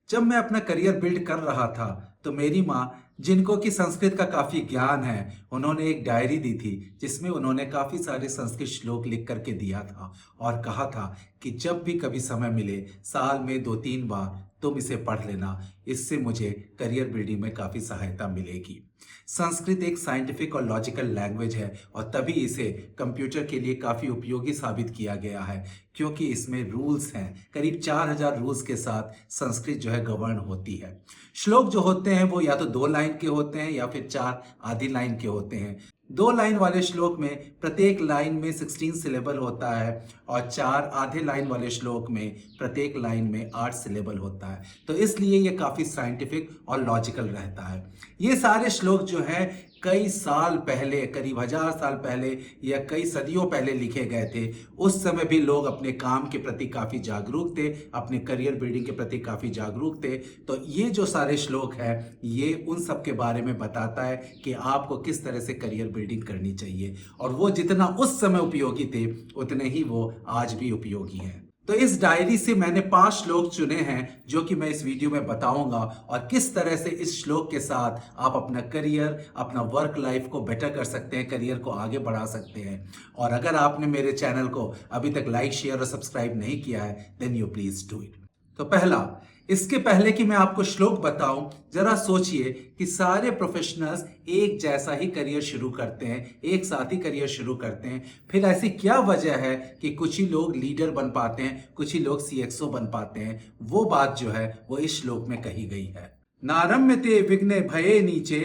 जब मैं अपना करियर बिल्ड कर रहा था तो मेरी माँ, जिनको कि संस्कृत का काफ़ी ज्ञान है, उन्होंने एक डायरी दी थी जिसमें उन्होंने काफ़ी सारे संस्कृत श्लोक लिख करके दिया था और कहा था कि जब भी कभी समय मिले साल में 2-3 बार तुम इसे पढ़ लेना। इससे मुझे करियर बिल्डिंग में काफ़ी सहायता मिलेगी। संस्कृत एक साइंटिफिक और लॉजिकल लैंग्वेज है और तभी इसे कंप्यूटर के लिए काफ़ी उपयोगी साबित किया गया है, क्योंकि इसमें रूल्स हैं। करीब 4000 रूल्स के साथ संस्कृत जो है गवर्न होती है। श्लोक जो होते हैं वो या तो 2 लाइन के होते हैं या फिर 4 आधी लाइन के होते हैं। 2 लाइन वाले श्लोक में प्रत्येक लाइन में 16 सिलेबल होता है और 4 आधे लाइन वाले श्लोक में प्रत्येक लाइन में 8 सिलेबल होता है। तो इसलिए ये काफ़ी साइंटिफिक और लॉजिकल रहता है। ये सारे श्लोक जो हैं कई साल पहले, करीब 1000 साल पहले या कई सदियों पहले लिखे गए थे। उस समय भी लोग अपने काम के प्रति काफ़ी जागरूक थे, अपने करियर बिल्डिंग के प्रति काफ़ी जागरूक थे। तो ये जो सारे श्लोक हैं ये उन सब के बारे में बताता है कि आपको किस तरह से करियर बिल्डिंग करनी चाहिए, और वो जितना उस समय उपयोगी थे उतने ही वो आज भी उपयोगी हैं। तो इस डायरी से मैंने 5 श्लोक चुने हैं जो कि मैं इस वीडियो में बताऊंगा, और किस तरह से इस श्लोक के साथ आप अपना करियर, अपना वर्क लाइफ को बेटर कर सकते हैं, करियर को आगे बढ़ा सकते हैं। और अगर आपने मेरे चैनल को अभी तक लाइक, शेयर और सब्सक्राइब नहीं किया है then you please do it. तो पहला, इसके पहले कि मैं आपको श्लोक बताऊं, जरा सोचिए कि सारे प्रोफेशनल्स एक जैसा ही करियर शुरू करते हैं, एक साथ ही करियर शुरू करते हैं। फिर ऐसी क्या वजह है कि कुछ ही लोग लीडर बन पाते हैं, कुछ ही लोग सीएक्सओ बन पाते हैं? वो बात जो है वो इस श्लोक में कही गई है। नारम्यते विघ्ने भये नीचे,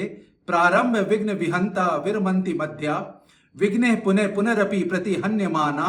प्रारंभ विघ्न विहंता विरमंति मध्या, विघ्ने पुनः पुनरपि प्रतिहन्यमाना,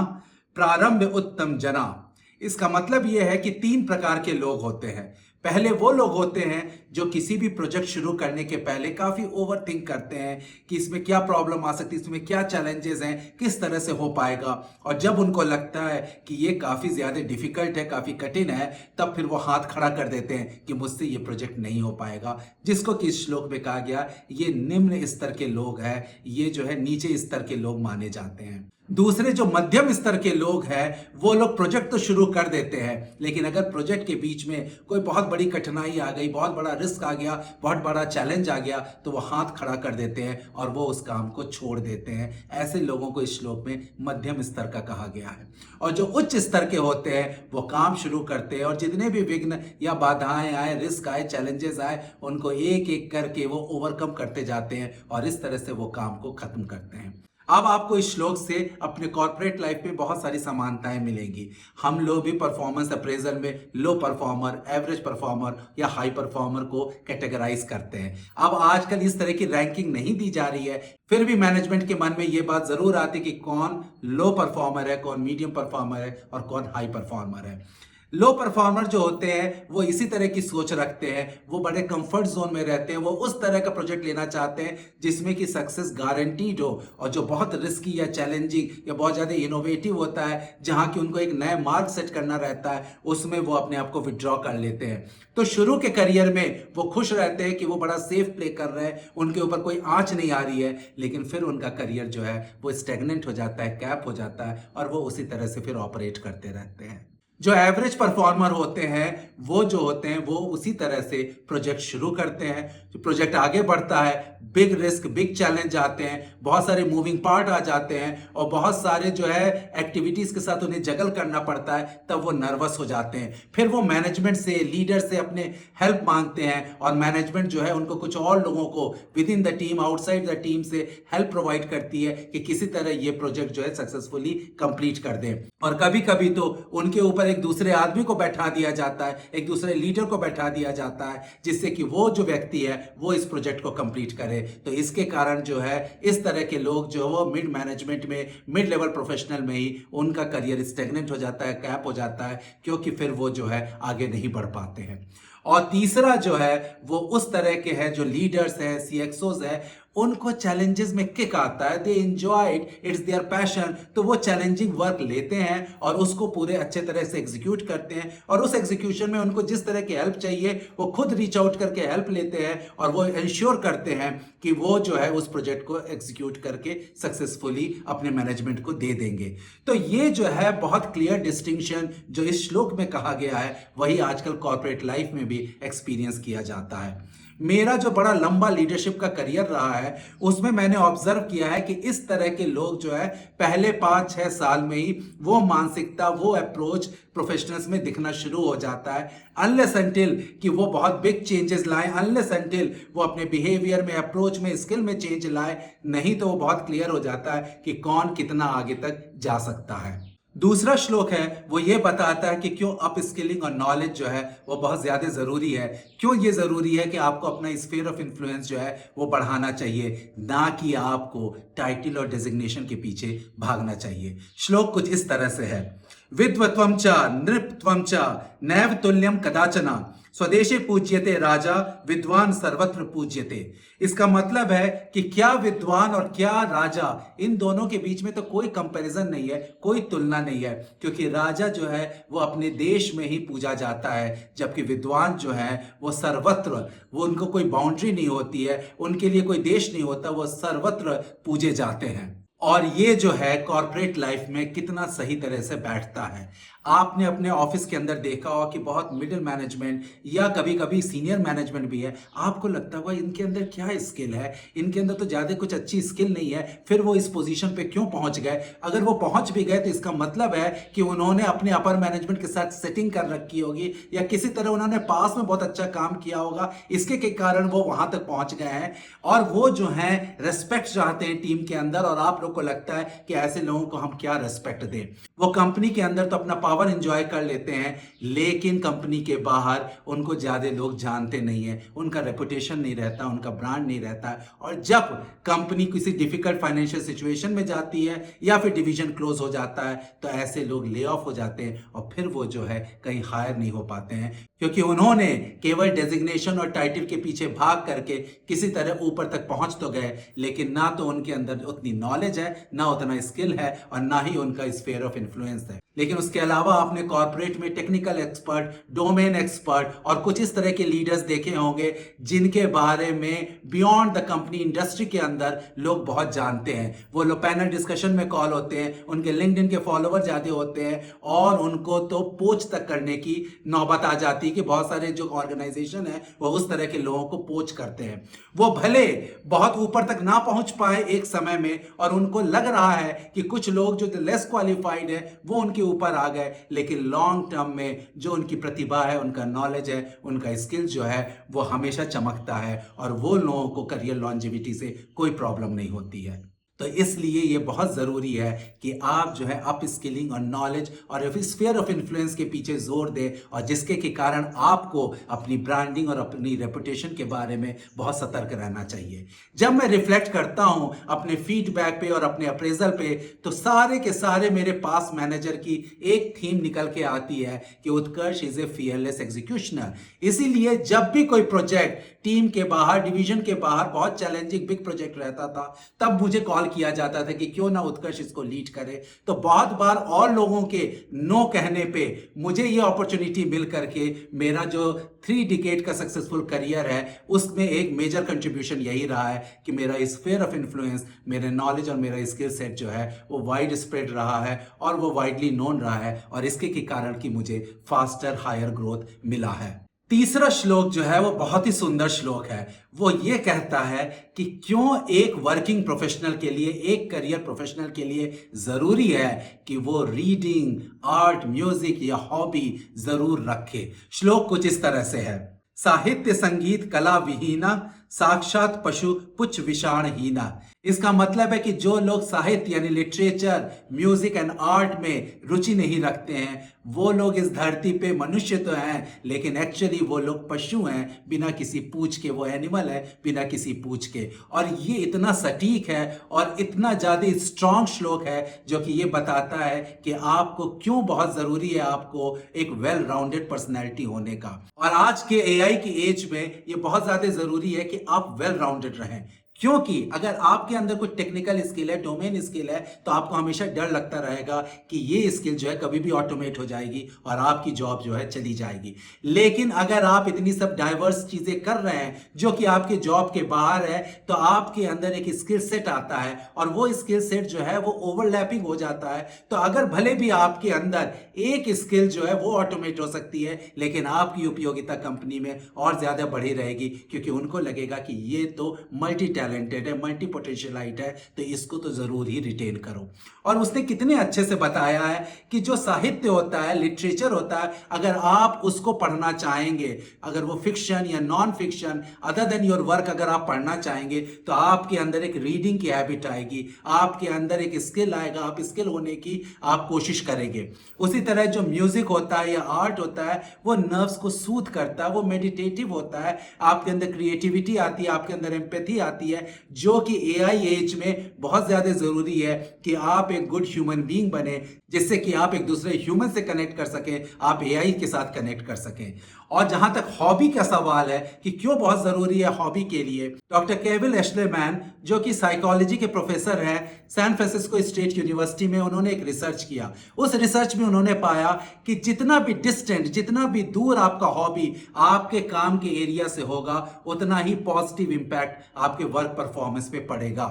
प्रारंभ उत्तम जना। इसका मतलब यह है कि 3 प्रकार के लोग होते हैं। पहले वो लोग होते हैं जो किसी भी प्रोजेक्ट शुरू करने के पहले काफ़ी ओवर थिंक करते हैं कि इसमें क्या प्रॉब्लम आ सकती है, इसमें क्या चैलेंजेस हैं, किस तरह से हो पाएगा। और जब उनको लगता है कि ये काफ़ी ज़्यादा डिफिकल्ट है, काफ़ी कठिन है, तब फिर वो हाथ खड़ा कर देते हैं कि मुझसे ये प्रोजेक्ट नहीं हो पाएगा। जिसको कि इस श्लोक में कहा गया ये निम्न स्तर के लोग हैं, ये जो है नीचे स्तर के लोग माने जाते हैं। दूसरे जो मध्यम स्तर के लोग हैं वो लोग प्रोजेक्ट तो शुरू कर देते हैं, लेकिन अगर प्रोजेक्ट के बीच में कोई बहुत बड़ी कठिनाई आ गई, बहुत बड़ा रिस्क आ गया, बहुत बड़ा चैलेंज आ गया, तो वो हाथ खड़ा कर देते हैं और वो उस काम को छोड़ देते हैं। ऐसे लोगों को इस श्लोक में मध्यम स्तर का कहा गया है। और जो उच्च स्तर के होते हैं वो काम शुरू करते हैं और जितने भी विघ्न या बाधाएं आए, रिस्क आए, चैलेंजेस आए, उनको एक एक करके वो ओवरकम करते जाते हैं और इस तरह से वो काम को खत्म करते हैं। अब आपको इस श्लोक से अपने कॉर्पोरेट लाइफ में बहुत सारी समानताएं मिलेंगी। हम लोग भी परफॉर्मेंस अप्रेजल में लो परफॉर्मर, एवरेज परफॉर्मर या हाई परफॉर्मर को कैटेगराइज करते हैं। अब आजकल इस तरह की रैंकिंग नहीं दी जा रही है, फिर भी मैनेजमेंट के मन में ये बात जरूर आती है कि कौन लो परफॉर्मर है, कौन मीडियम परफॉर्मर है और कौन हाई परफॉर्मर है। लो परफॉर्मर जो होते हैं वो इसी तरह की सोच रखते हैं, वो बड़े कंफर्ट जोन में रहते हैं, वो उस तरह का प्रोजेक्ट लेना चाहते हैं जिसमें कि सक्सेस गारंटीड हो, और जो बहुत रिस्की या चैलेंजिंग या बहुत ज़्यादा इनोवेटिव होता है, जहां कि उनको एक नया मार्ग सेट करना रहता है, उसमें वो अपने आप को विड्रॉ कर लेते हैं। तो शुरू के करियर में वो खुश रहते हैं कि वो बड़ा सेफ प्ले कर रहे हैं, उनके ऊपर कोई आंच नहीं आ रही है, लेकिन फिर उनका करियर जो है वो स्टेगनेंट हो जाता है, कैप हो जाता है, और वो उसी तरह से फिर ऑपरेट करते रहते हैं। जो एवरेज परफॉर्मर होते हैं वो जो होते हैं वो उसी तरह से प्रोजेक्ट शुरू करते हैं, जो प्रोजेक्ट आगे बढ़ता है, बिग रिस्क, बिग चैलेंज आते हैं, बहुत सारे मूविंग पार्ट आ जाते हैं और बहुत सारे जो है एक्टिविटीज के साथ उन्हें जगल करना पड़ता है, तब वो नर्वस हो जाते हैं। फिर वो मैनेजमेंट से, लीडर से अपने हेल्प मांगते हैं और मैनेजमेंट जो है उनको कुछ और लोगों को with in the team, outside the team से हेल्प प्रोवाइड करती है कि किसी तरह ये प्रोजेक्ट जो है सक्सेसफुली कंप्लीट कर दें। और कभी कभी तो उनके ऊपर एक दूसरे आदमी को बैठा दिया जाता है, एक दूसरे लीडर को बैठा दिया जाता है, जिससे कि वो जो व्यक्ति है वो इस प्रोजेक्ट को कंप्लीट करे। तो इसके कारण जो है इस तरह के लोग जो वो मिड मैनेजमेंट में, मिड लेवल प्रोफेशनल में ही उनका करियर स्टेगनेंट हो जाता है, कैप हो जाता है, क्योंकि फिर वो जो है आगे नहीं बढ़ पाते हैं। और तीसरा जो है वो उस तरह के हैं जो लीडर्स हैं, सीएक्सओज हैं, उनको चैलेंजेस में किक आता है, they enjoy it, it's their passion, तो वो चैलेंजिंग वर्क लेते हैं और उसको पूरे अच्छे तरह से एग्जीक्यूट करते हैं, और उस एग्जीक्यूशन में उनको जिस तरह की हेल्प चाहिए वो खुद रीच आउट करके हेल्प लेते हैं, और वो इंश्योर करते हैं कि वो जो है उस प्रोजेक्ट को एग्जीक्यूट करके सक्सेसफुली अपने मैनेजमेंट को दे देंगे। तो ये जो है बहुत क्लियर डिस्टिंक्शन जो इस श्लोक में कहा गया है, वही आजकल कॉर्पोरेट लाइफ में भी एक्सपीरियंस किया जाता है। मेरा जो बड़ा लंबा लीडरशिप का करियर रहा है, उसमें मैंने ऑब्जर्व किया है कि इस तरह के लोग जो है पहले 5-6 साल में ही वो मानसिकता, वो अप्रोच प्रोफेशनल्स में दिखना शुरू हो जाता है, अनलेस अनटिल कि वो बहुत बिग चेंजेस लाएं, अनलेस अनटिल वो अपने बिहेवियर में, अप्रोच में, स्किल में चेंज लाएं, नहीं तो वो बहुत क्लियर हो जाता है कि कौन कितना आगे तक जा सकता है। दूसरा श्लोक है वो ये बताता है कि क्यों अप स्किलिंग और नॉलेज जो है वो बहुत ज़्यादा ज़रूरी है। क्यों ये ज़रूरी है कि आपको अपना स्फीयर ऑफ इन्फ्लुएंस जो है वो बढ़ाना चाहिए, ना कि आपको टाइटल और डेजिग्नेशन के पीछे भागना चाहिए। श्लोक कुछ इस तरह से है, विद्वत्वं च नृपत्वं च नैव तुल्यम कदाचना स्वदेशे पूज्यते राजा विद्वान सर्वत्र पूज्यते। इसका मतलब है कि क्या विद्वान और क्या राजा, इन दोनों के बीच में तो कोई कंपैरिजन नहीं है, कोई तुलना नहीं है, क्योंकि राजा जो है वो अपने देश में ही पूजा जाता है, जबकि विद्वान जो है वो सर्वत्र, वो उनको कोई बाउंड्री नहीं होती है, उनके लिए कोई देश नहीं होता, वो सर्वत्र पूजे जाते हैं। और ये जो है कॉर्पोरेट लाइफ में कितना सही तरह से बैठता है। आपने अपने ऑफिस के अंदर देखा होगा कि बहुत मिडिल मैनेजमेंट या कभी कभी सीनियर मैनेजमेंट भी है, आपको लगता होगा इनके अंदर क्या स्किल है, इनके अंदर तो ज़्यादा कुछ अच्छी स्किल नहीं है, फिर वो इस पोजीशन पे क्यों पहुंच गए। अगर वो पहुंच भी गए तो इसका मतलब है कि उन्होंने अपने अपर मैनेजमेंट के साथ सेटिंग कर रखी होगी, या किसी तरह उन्होंने पास में बहुत अच्छा काम किया होगा, इसके के कारण वो वहां तक पहुंच गए हैं। और वो जो है रेस्पेक्ट चाहते हैं टीम के अंदर, और आप लोग को लगता है कि ऐसे लोगों को हम क्या रेस्पेक्ट दें। वो कंपनी के अंदर तो अपना पावर एंजॉय कर लेते हैं, लेकिन कंपनी के बाहर उनको ज्यादा लोग जानते नहीं है, उनका रेपुटेशन नहीं रहता, उनका ब्रांड नहीं रहता। और जब कंपनी किसी डिफिकल्ट फाइनेंशियल सिचुएशन में जाती है या फिर डिवीजन क्लोज हो जाता है, तो ऐसे लोग ले ऑफ हो जाते हैं, और फिर वो जो है कहीं हायर नहीं हो पाते हैं, क्योंकि उन्होंने केवल डेजिग्नेशन और टाइटल के पीछे भाग करके किसी तरह ऊपर तक पहुंच तो गए, लेकिन ना तो उनके अंदर उतनी नॉलेज है, ना उतना स्किल है, और ना ही उनका स्फीयर ऑफ इन्फ्लुएंस है। लेकिन उसके अलावा आपने कॉर्पोरेट में टेक्निकल एक्सपर्ट, डोमेन एक्सपर्ट और कुछ इस तरह के लीडर्स देखे होंगे जिनके बारे में बियॉन्ड द कंपनी इंडस्ट्री के अंदर लोग बहुत जानते हैं। वो लोग पैनल डिस्कशन में कॉल होते हैं, उनके लिंक्डइन के फॉलोवर ज्यादा होते हैं, और उनको तो पोच तक करने की नौबत आ जाती है कि बहुत सारे जो ऑर्गेनाइजेशन है वो उस तरह के लोगों को पोच करते हैं। वो भले बहुत ऊपर तक ना पहुंच पाए एक समय में, और उनको लग रहा है कि कुछ लोग जो लेस क्वालिफाइड है वो उनके ऊपर आ गए, लेकिन लॉन्ग टर्म में जो उनकी प्रतिभा है, उनका नॉलेज है, उनका स्किल जो है वो हमेशा चमकता है, और वो लोगों को करियर लॉन्जेविटी से कोई प्रॉब्लम नहीं होती है। तो इसलिए ये बहुत ज़रूरी है कि आप जो है अप स्किलिंग और नॉलेज और स्फीयर ऑफ इन्फ्लुएंस के पीछे जोर दें, और जिसके के कारण आपको अपनी ब्रांडिंग और अपनी रेपुटेशन के बारे में बहुत सतर्क रहना चाहिए। जब मैं रिफ्लेक्ट करता हूं अपने फीडबैक पे और अपने अप्रेजल पे, तो सारे के सारे मेरे पास मैनेजर की एक थीम निकल के आती है कि उत्कर्ष इज ए फियरलेस एग्जीक्यूशनर। इसीलिए जब भी कोई प्रोजेक्ट टीम के बाहर, डिवीजन के बाहर बहुत चैलेंजिंग बिग प्रोजेक्ट रहता था, तब मुझे कॉल किया जाता था कि क्यों ना उत्कर्ष इसको लीड करे। तो बहुत बार और लोगों के नो कहने पे मुझे ये अपॉर्चुनिटी मिल करके मेरा जो 3 डिकेड का सक्सेसफुल करियर है उसमें एक मेजर कंट्रीब्यूशन यही रहा है कि मेरा स्फीयर ऑफ इन्फ्लुएंस, मेरे नॉलेज और मेरा स्किल सेट जो है वो वाइड स्प्रेड रहा है, और वो वाइडली नोन रहा है, और इसके के कारण कि मुझे फास्टर हायर ग्रोथ मिला है। तीसरा श्लोक जो है वो बहुत ही सुंदर श्लोक है। वो ये कहता है कि क्यों एक वर्किंग प्रोफेशनल के लिए, एक करियर प्रोफेशनल के लिए जरूरी है कि वो रीडिंग, आर्ट, म्यूजिक या हॉबी जरूर रखे। श्लोक कुछ इस तरह से है, साहित्य संगीत कला विहीना साक्षात पशु पुच्छ विषाण हीना। इसका मतलब है कि जो लोग साहित्य यानी लिटरेचर, म्यूजिक एंड आर्ट में रुचि नहीं रखते हैं, वो लोग इस धरती पे मनुष्य तो हैं, लेकिन एक्चुअली वो लोग पशु हैं, बिना किसी पूंछ के। वो एनिमल है बिना किसी पूंछ के। और ये इतना सटीक है और इतना ज्यादा स्ट्रॉन्ग श्लोक है जो कि ये बताता है कि आपको क्यों बहुत जरूरी है आपको एक वेल राउंडेड पर्सनैलिटी होने का। और आज के एआई की एज में ये बहुत ज्यादा जरूरी है कि आप वेल राउंडेड रहें। क्योंकि अगर आपके अंदर कुछ टेक्निकल स्किल है, डोमेन स्किल है, तो आपको हमेशा डर लगता रहेगा कि ये स्किल जो है कभी भी ऑटोमेट हो जाएगी और आपकी जॉब जो है चली जाएगी। लेकिन अगर आप इतनी सब डाइवर्स चीजें कर रहे हैं जो कि आपके जॉब के बाहर है, तो आपके अंदर एक स्किल सेट आता है और वो स्किल सेट जो है वो ओवरलैपिंग हो जाता है। तो अगर भले भी आपके अंदर एक स्किल जो है वो ऑटोमेट हो सकती है, लेकिन आपकी उपयोगिता कंपनी में और ज्यादा बढ़ी रहेगी, क्योंकि उनको लगेगा कि ये तो मल्टी टैलेंटेड है, मल्टी पोटेंशियलाइट है, तो इसको तो जरूर ही रिटेन करो। और उसने कितने अच्छे से बताया है कि जो साहित्य होता है, लिटरेचर होता है, अगर आप उसको पढ़ना चाहेंगे, अगर वो फिक्शन या non fiction other than your work अगर आप पढ़ना चाहेंगे, तो आपके अंदर एक रीडिंग की हैबिट आएगी, आपके अंदर एक स्किल आएगा, आप स्किल होने की आप कोशिश करेंगे। उसी तरह जो म्यूजिक होता है या आर्ट होता है, वो नर्व्स को सूद करता है, वो मेडिटेटिव होता है, आपके अंदर क्रिएटिविटी आती है, आपके अंदर एम्पैथी आती है, जो कि एआई एज में बहुत ज्यादा जरूरी है कि आप एक गुड ह्यूमन बीइंग बने, जिससे कि आप एक दूसरे ह्यूमन से कनेक्ट कर सकें, आप एआई के साथ कनेक्ट कर सकें। और जहां तक हॉबी का सवाल है कि क्यों बहुत जरूरी है हॉबी के लिए, डॉक्टर केविल एश्लेमैन जो कि साइकोलॉजी के प्रोफेसर हैं सैन फ्रांसिस्को स्टेट यूनिवर्सिटी में, उन्होंने एक रिसर्च किया। उस रिसर्च में उन्होंने पाया कि जितना भी डिस्टेंट, जितना भी दूर आपका हॉबी आपके काम के एरिया से होगा, उतना ही पॉजिटिव इंपैक्ट आपके वर्क परफॉर्मेंस पे पड़ेगा।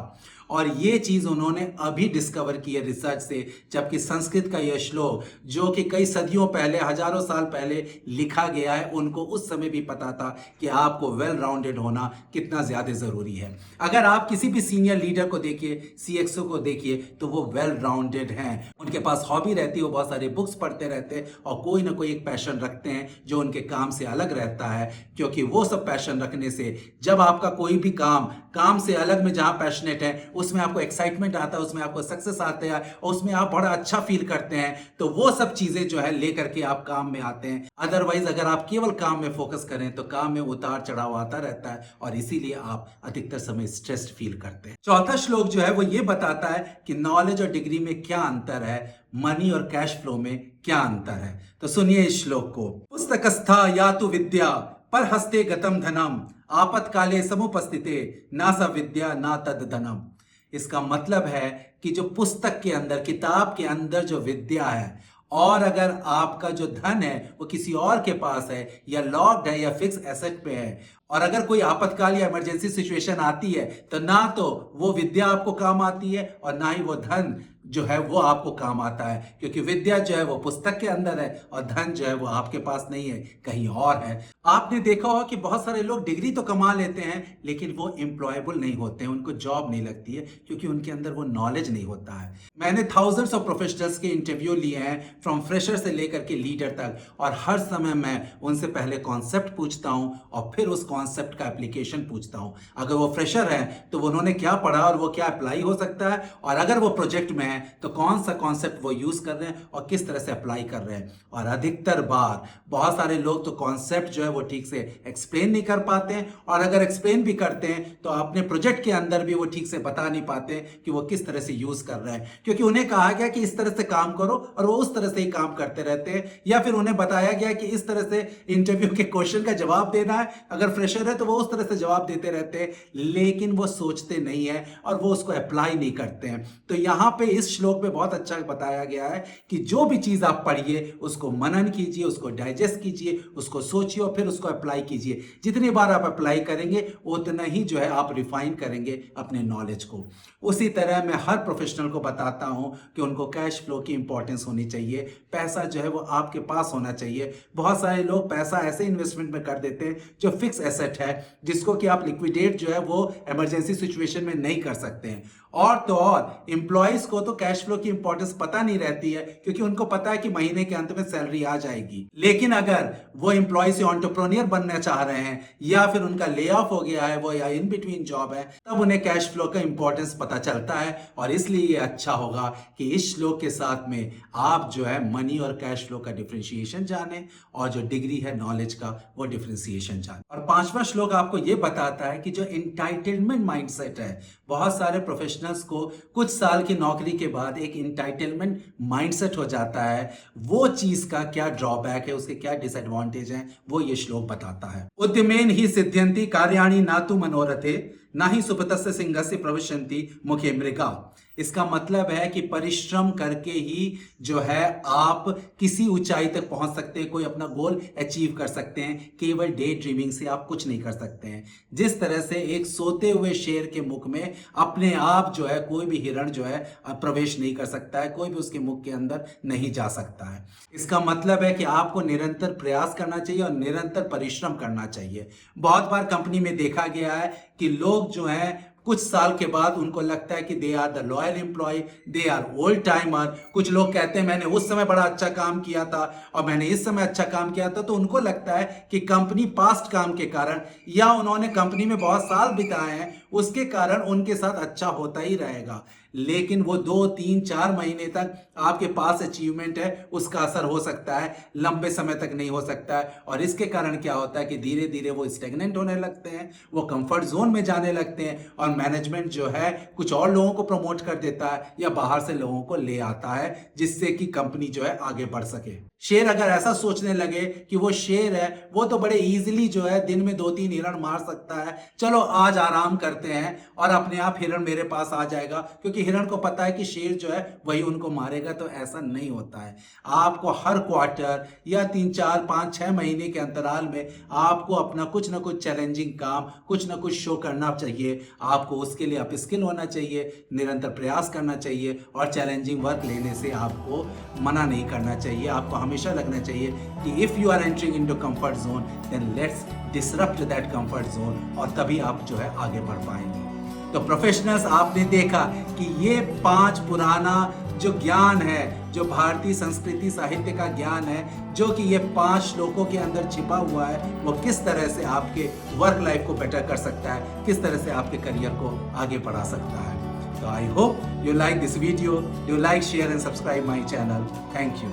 और ये चीज उन्होंने अभी डिस्कवर की है रिसर्च से, जबकि संस्कृत का यह श्लोक जो कि कई सदियों पहले, हजारों साल पहले लिखा गया है, उनको उस समय भी पता था कि आपको वेल राउंडेड होना कितना ज्यादा जरूरी है। अगर आप किसी भी सीनियर लीडर को देखिए, सीएक्सओ को देखिए, तो वो वेल राउंडेड हैं, उनके पास हॉबी रहती है, वो बहुत सारे बुक्स पढ़ते रहते हैं और कोई ना कोई एक पैशन रखते हैं जो उनके काम से अलग रहता है। क्योंकि वो सब पैशन रखने से जब आपका कोई भी काम से अलग में जहां पैशनेट है, उसमें आपको एक्साइटमेंट आता है, उसमें आपको सक्सेस आते हैं और उसमें आप बड़ा अच्छा फील करते हैं, तो वो सब चीजें जो है लेकर के आप काम में आते हैं। अदरवाइज अगर आप केवल काम में फोकस करें तो काम में उतार चढ़ाव आता रहता है और इसीलिए आप अधिकतर समय स्ट्रेस्ड फील करते हैं। चौथा श्लोक जो है वो ये बताता है कि नॉलेज और डिग्री में क्या अंतर है, मनी और कैश फ्लो में क्या अंतर है। तो सुनिए इस श्लोक को। पुस्तकस्था या तो विद्या पर हस्ते गतम धनम आपत्काले समुपस्थिते ना स विद्या ना तद धनम। इसका मतलब है कि जो पुस्तक के अंदर, किताब के अंदर जो विद्या है, और अगर आपका जो धन है वो किसी और के पास है या लॉक्ड है या फिक्स एसेट पे है, और अगर कोई आपातकाल या इमरजेंसी सिचुएशन आती है, तो ना तो वो विद्या आपको काम आती है और ना ही वो धन जो है वो आपको काम आता है, क्योंकि विद्या जो है वो पुस्तक के अंदर है और धन जो है वो आपके पास नहीं है, कहीं और है। आपने देखा होगा कि बहुत सारे लोग डिग्री तो कमा लेते हैं लेकिन वो एम्प्लॉयबल नहीं होते हैं, उनको जॉब नहीं लगती है, क्योंकि उनके अंदर वो नॉलेज नहीं होता है। मैंने थाउजेंड्स ऑफ प्रोफेशनल्स के इंटरव्यू लिए हैं, फ्रॉम फ्रेशर से लेकर के लीडर तक, और हर समय मैं उनसे पहले कॉन्सेप्ट पूछता हूं और फिर उस कॉन्सेप्ट का एप्लीकेशन पूछता हूं। अगर वो फ्रेशर है तो उन्होंने क्या पढ़ा और वो क्या अप्लाई हो सकता है, और अगर वो प्रोजेक्ट में है तो कौन सा कॉन्सेप्ट वो यूज कर रहे हैं और किस तरह से अप्लाई कर रहे हैं। और अधिकतर बार बहुत सारे लोग तो कॉन्सेप्ट जो है वो ठीक से एक्सप्लेन नहीं कर पाते हैं, और अगर एक्सप्लेन भी करते हैं तो अपने प्रोजेक्ट के अंदर भी वो ठीक से बता नहीं पाते कि वो किस तरह से यूज कर रहे हैं, क्योंकि उन्हें कहा गया कि इस तरह से काम करो और वो उस तरह से ही काम करते रहते हैं, या फिर उन्हें बताया गया कि इस तरह से इंटरव्यू के क्वेश्चन का जवाब देना है, अगर फ्रेशर है तो वो उस तरह से जवाब देते रहते हैं, लेकिन वो सोचते नहीं है और वो उसको अप्लाई नहीं करते हैं। तो यहां पे इस श्लोक में बहुत अच्छा बताया गया है कि जो भी चीज आप पढ़िए उसको मनन कीजिए, उसको डाइजेस्ट कीजिए, उसको सोचिए और फिर उसको अप्लाई कीजिए। जितनी बार आप अप्लाई करेंगे उतना ही जो है आप रिफाइन करेंगे अपने नॉलेज को। उसी तरह मैं हर प्रोफेशनल को बताता हूं कि उनको कैश फ्लो की इंपॉर्टेंस होनी चाहिए, पैसा जो है वो आपके पास होना चाहिए। बहुत सारे लोग पैसा ऐसे इन्वेस्टमेंट में कर देते हैं जो फिक्स एसेट है, जिसको कि आप लिक्विडेट जो है वो इमरजेंसी सिचुएशन में नहीं कर सकते हैं। और तो और एम्प्लॉयज को तो कैश फ्लो की इंपॉर्टेंस पता नहीं रहती है, क्योंकि उनको पता है कि महीने के अंत में सैलरी आ जाएगी। लेकिन अगर वो एम्प्लॉय से एंटरप्रेन्योर बनना चाह रहे हैं या फिर उनका ले ऑफ हो गया है वो, या इन बिटवीन जॉब है, तब उन्हें कैश फ्लो का इंपॉर्टेंस पता चलता है। और इसलिए ये अच्छा होगा कि इस श्लोक के साथ में आप जो है मनी और कैश फ्लो का डिफरेंशिएशन जाने, और जो डिग्री है नॉलेज का वो डिफरेंशिएशन जाने। और पांचवा श्लोक आपको ये बताता है कि जो एंटाइटलमेंट माइंडसेट है, बहुत सारे प्रोफेशनल्स को कुछ साल की नौकरी के बाद एक एंटाइटलमेंट माइंडसेट हो जाता है। वो चीज का क्या ड्रॉबैक है, उसके क्या डिसएडवांटेज हैं, वो ये श्लोक बताता है। उद्यमेन ही सिद्ध्यंति कार्याणि नातु मनोरथे ना ही सुपतस्य सिंहस्य प्रविशन्ति मुखे मृगा। इसका मतलब है कि परिश्रम करके ही जो है आप किसी ऊंचाई तक पहुंच सकते हैं, कोई अपना गोल अचीव कर सकते हैं। केवल डे ड्रीमिंग से आप कुछ नहीं कर सकते हैं। जिस तरह से एक सोते हुए शेर के मुख में अपने आप जो है कोई भी हिरण जो है प्रवेश नहीं कर सकता है, कोई भी उसके मुख के अंदर नहीं जा सकता है। इसका मतलब है कि आपको निरंतर प्रयास करना चाहिए और निरंतर परिश्रम करना चाहिए। बहुत बार कंपनी में देखा गया है कि लोग जो है कुछ साल के बाद उनको लगता है कि they are the loyal employ, they are old timer. कुछ लोग कहते हैं मैंने उस समय बड़ा अच्छा काम किया था और मैंने इस समय अच्छा काम किया था, तो उनको लगता है कि कंपनी पास्ट काम के कारण या उन्होंने कंपनी में बहुत साल बिताए हैं उसके कारण उनके साथ अच्छा होता ही रहेगा। लेकिन वो 2, 3, 4 महीने तक आपके पास अचीवमेंट है उसका असर हो सकता है, लंबे समय तक नहीं हो सकता है। और इसके कारण क्या होता है कि धीरे धीरे वो स्टेगनेंट होने लगते हैं, वो कंफर्ट जोन में जाने लगते हैं और मैनेजमेंट जो है कुछ और लोगों को प्रमोट कर देता है या बाहर से लोगों को ले आता है जिससे कि कंपनी जो है आगे बढ़ सके। शेर अगर ऐसा सोचने लगे कि वो शेर है, वो तो बड़े इजीली जो है दिन में 2-3 हिरण मार सकता है, चलो आज आराम करते हैं और अपने आप हिरण मेरे पास आ जाएगा, क्योंकि हिरण को पता है कि शेर जो है वही उनको मारेगा। तो ऐसा नहीं होता है। आपको हर क्वार्टर या 3, 4, 5, 6 महीने के अंतराल में आपको अपना कुछ ना कुछ चैलेंजिंग काम, कुछ ना कुछ शो करना चाहिए। आपको उसके लिए अपस्किल होना चाहिए, निरंतर प्रयास करना चाहिए और चैलेंजिंग वर्क लेने से आपको मना नहीं करना चाहिए। आपको हमेशा लगना चाहिए कि if you are entering into comfort zone then let's disrupt that comfort zone, और तभी आप जो है आगे बढ़ पाएंगे। तो प्रोफेशनल्स, आपने देखा कि ये 5 पुराना जो ज्ञान है, जो भारतीय संस्कृति साहित्य का ज्ञान है, जो कि ये 5 श्लोकों के अंदर छिपा हुआ है, वो किस तरह से आपके वर्क लाइफ को बेटर कर सकता है, किस तरह से आपके करियर को आगे बढ़ा सकता है। तो I hope you like this video, you like, share and subscribe my channel. Thank you.